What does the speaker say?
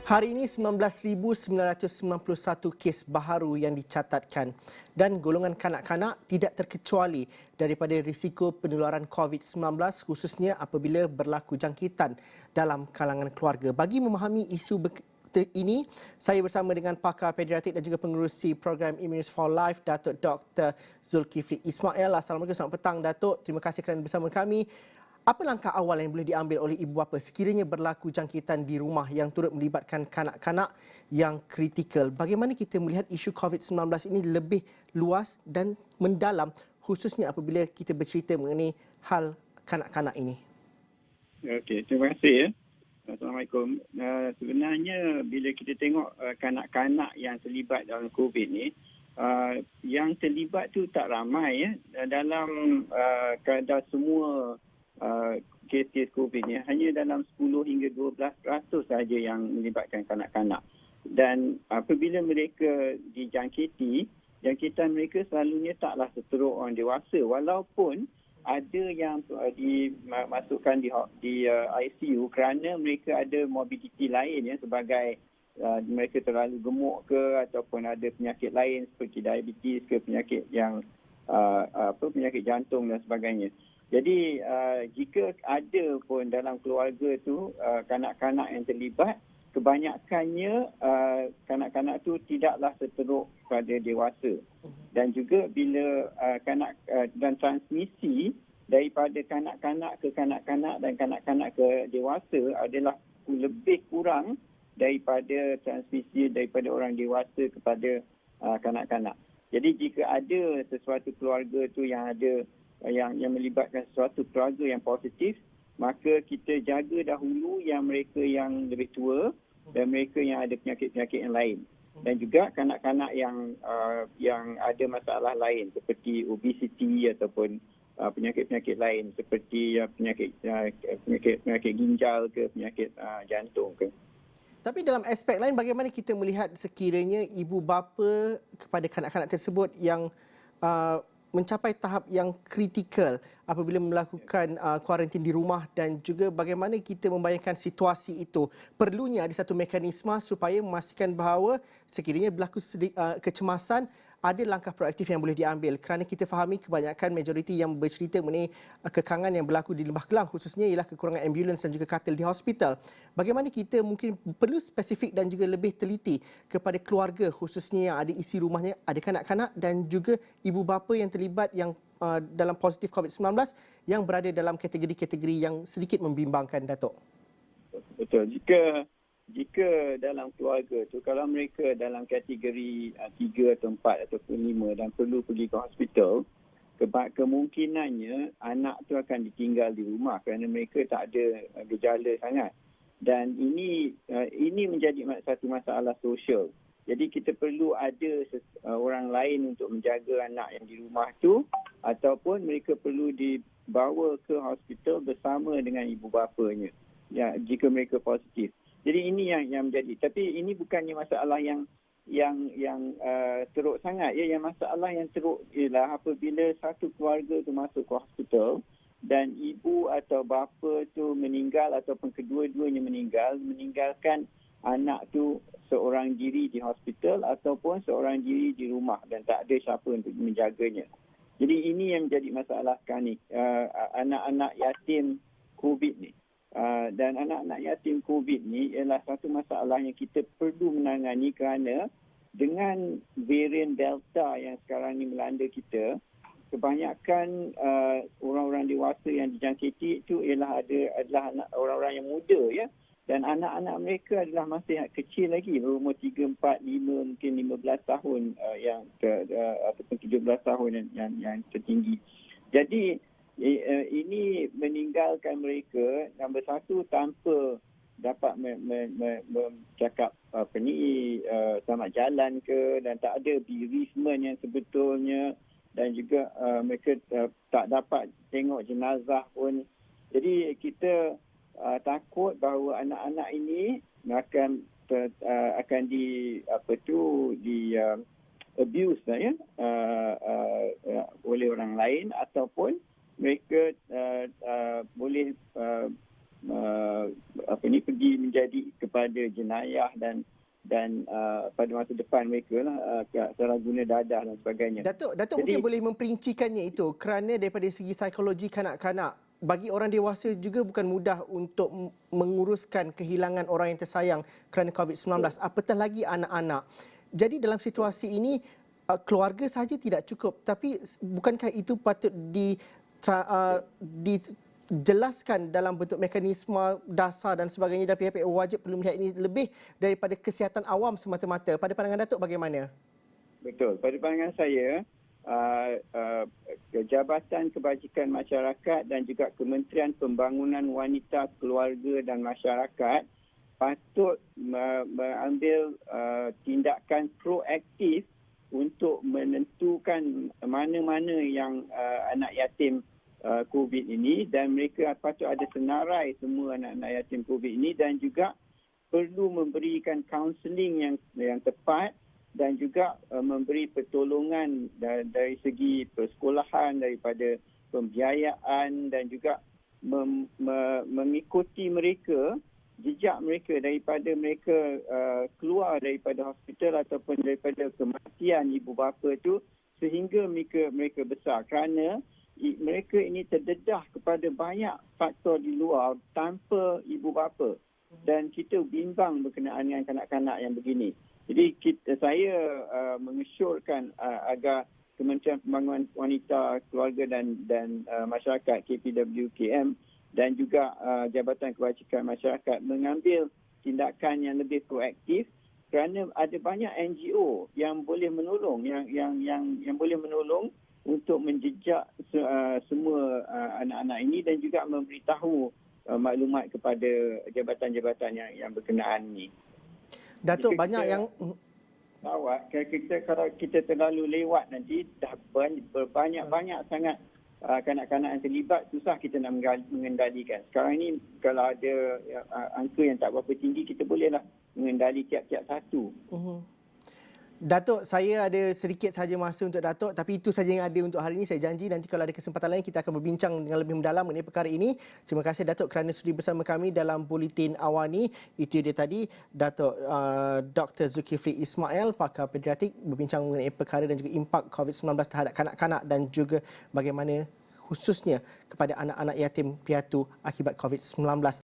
Hari ini 19,991 kes baharu yang dicatatkan dan golongan kanak-kanak tidak terkecuali daripada risiko penularan COVID-19 khususnya apabila berlaku jangkitan dalam kalangan keluarga. Bagi memahami isu ini, saya bersama dengan pakar pediatrik dan juga pengerusi program Immunis for Life, Datuk Dr. Zulkifli Ismail. Assalamualaikum, selamat petang Datuk. Terima kasih kerana bersama kami. Apa langkah awal yang boleh diambil oleh ibu bapa sekiranya berlaku jangkitan di rumah yang turut melibatkan kanak-kanak yang kritikal? Bagaimana kita melihat isu COVID-19 ini lebih luas dan mendalam khususnya apabila kita bercerita mengenai hal kanak-kanak ini? Okey, terima kasih ya. Assalamualaikum. Sebenarnya bila kita tengok kanak-kanak yang terlibat dalam COVID ni, yang terlibat tu tak ramai ya. Dalam kadar semua kes COVID ni hanya dalam 10 hingga 12% sahaja yang melibatkan kanak-kanak. Dan apabila mereka dijangkiti, jangkitan mereka selalunya taklah seteruk orang dewasa walaupun ada yang dimasukkan di ICU kerana mereka ada morbidity lain ya, sebagai mereka terlalu gemuk ke ataupun ada penyakit lain seperti diabetes ke penyakit yang penyakit jantung dan sebagainya. Jadi jika ada pun dalam keluarga tu kanak-kanak yang terlibat, kebanyakannya kanak-kanak tu tidaklah seteruk pada dewasa. Dan juga bila dan transmisi daripada kanak-kanak ke kanak-kanak dan kanak-kanak ke dewasa adalah lebih kurang daripada transmisi daripada orang dewasa kepada kanak-kanak. Jadi jika ada sesuatu keluarga tu yang ada yang melibatkan sesuatu keluarga yang positif, maka kita jaga dahulu yang mereka yang lebih tua dan mereka yang ada penyakit-penyakit yang lain. Dan juga kanak-kanak yang ada masalah lain seperti obesity ataupun penyakit-penyakit lain seperti penyakit ginjal ke penyakit jantung ke. Tapi dalam aspek lain, bagaimana kita melihat sekiranya ibu bapa kepada kanak-kanak tersebut yang mencapai tahap yang kritikal apabila melakukan kuarantin di rumah, dan juga bagaimana kita membayangkan situasi itu? Perlunya ada satu mekanisme supaya memastikan bahawa sekiranya berlaku kecemasan, ada langkah proaktif yang boleh diambil, kerana kita fahami kebanyakan majoriti yang bercerita mengenai kekangan yang berlaku di Lembah Kelang khususnya ialah kekurangan ambulans dan juga katil di hospital. Bagaimana kita mungkin perlu spesifik dan juga lebih teliti kepada keluarga khususnya yang ada isi rumahnya ada kanak-kanak dan juga ibu bapa yang terlibat yang dalam positif COVID-19 yang berada dalam kategori-kategori yang sedikit membimbangkan, Datuk? Betul. Jika dalam keluarga tu, kalau mereka dalam kategori 3 atau 4 ataupun 5 dan perlu pergi ke hospital, kemungkinannya anak tu akan ditinggal di rumah kerana mereka tak ada gejala sangat. Dan ini menjadi satu masalah sosial. Jadi kita perlu ada orang lain untuk menjaga anak yang di rumah tu, ataupun mereka perlu dibawa ke hospital bersama dengan ibu bapanya ya, jika mereka positif. Jadi ini yang menjadi. Tapi ini bukannya masalah yang teruk sangat ya. Yang masalah yang teruk ialah apabila satu keluarga tu masuk ke hospital dan ibu atau bapa tu meninggal ataupun kedua-duanya meninggalkan anak tu seorang diri di hospital ataupun seorang diri di rumah dan tak ada siapa untuk menjaganya. Jadi ini yang menjadi masalah sekarang ni, anak-anak yatim COVID ni. Dan anak-anak yatim COVID ni ialah satu masalah yang kita perlu menangani kerana dengan varian Delta yang sekarang ni melanda kita, kebanyakan orang-orang dewasa yang dijangkiti itu adalah orang-orang yang muda ya. Dan anak-anak mereka adalah masih kecil lagi, berumur 3, 4, 5, mungkin 15 tahun ataupun 17 tahun yang tertinggi. Jadi ini meninggalkan mereka, nombor satu, tanpa dapat bercakap selamat jalan ke, dan tak ada bereavement yang sebetulnya, dan juga mereka tak dapat tengok jenazah pun. Jadi kita takut bahawa anak-anak ini akan di abuse lah ya, oleh orang lain, ataupun mereka boleh pergi menjadi kepada jenayah dan pada masa depan mereka lah salah guna dadah dan sebagainya. Datuk Jadi, mungkin boleh memperincikannya itu kerana daripada segi psikologi kanak-kanak, bagi orang dewasa juga bukan mudah untuk menguruskan kehilangan orang yang tersayang kerana COVID-19, apatah lagi anak-anak. Jadi dalam situasi ini keluarga sahaja tidak cukup, tapi bukankah itu patut dijelaskan dalam bentuk mekanisme dasar dan sebagainya, dan pihak-pihak wajib perlu melihat ini lebih daripada kesihatan awam semata-mata. Pada pandangan Datuk bagaimana? betul. Pada pandangan saya, Jabatan Kebajikan Masyarakat dan juga Kementerian Pembangunan Wanita, Keluarga dan Masyarakat patut mengambil tindakan proaktif untuk menentukan mana-mana yang anak yatim COVID ini, dan mereka patut ada senarai semua anak-anak yatim COVID ini, dan juga perlu memberikan kaunseling yang tepat dan juga memberi pertolongan dari segi persekolahan, daripada pembiayaan, dan juga mengikuti mereka, jejak mereka daripada mereka keluar daripada hospital ataupun daripada kematian ibu bapa itu sehingga mereka besar, kerana mereka ini terdedah kepada banyak faktor di luar tanpa ibu bapa, dan kita bimbang berkenaan dengan kanak-kanak yang begini. Jadi saya mengesyorkan agar Kementerian Pembangunan Wanita, Keluarga dan Masyarakat KPWKM dan juga Jabatan Kebajikan Masyarakat mengambil tindakan yang lebih proaktif, kerana ada banyak NGO yang boleh menolong, yang boleh menolong untuk menjejak semua anak-anak ini dan juga memberitahu maklumat kepada jabatan-jabatan yang berkenaan ini. Datuk, banyak yang Awak, kalau kita terlalu lewat nanti dah banyak sangat kanak-kanak yang terlibat, susah kita nak mengendalikan. Sekarang ini kalau ada angka yang tak berapa tinggi, kita bolehlah mengendali tiap-tiap satu. Datuk, saya ada sedikit sahaja masa untuk Datuk, tapi itu saja yang ada untuk hari ini. Saya janji nanti kalau ada kesempatan lain kita akan berbincang dengan lebih mendalam mengenai perkara ini. Terima kasih Datuk kerana sudi bersama kami dalam Buletin Awani. Itu dia tadi Datuk Dr. Zulkifli Ismail, pakar pediatrik, berbincang mengenai perkara dan juga impak COVID-19 terhadap kanak-kanak dan juga bagaimana khususnya kepada anak-anak yatim piatu akibat COVID-19.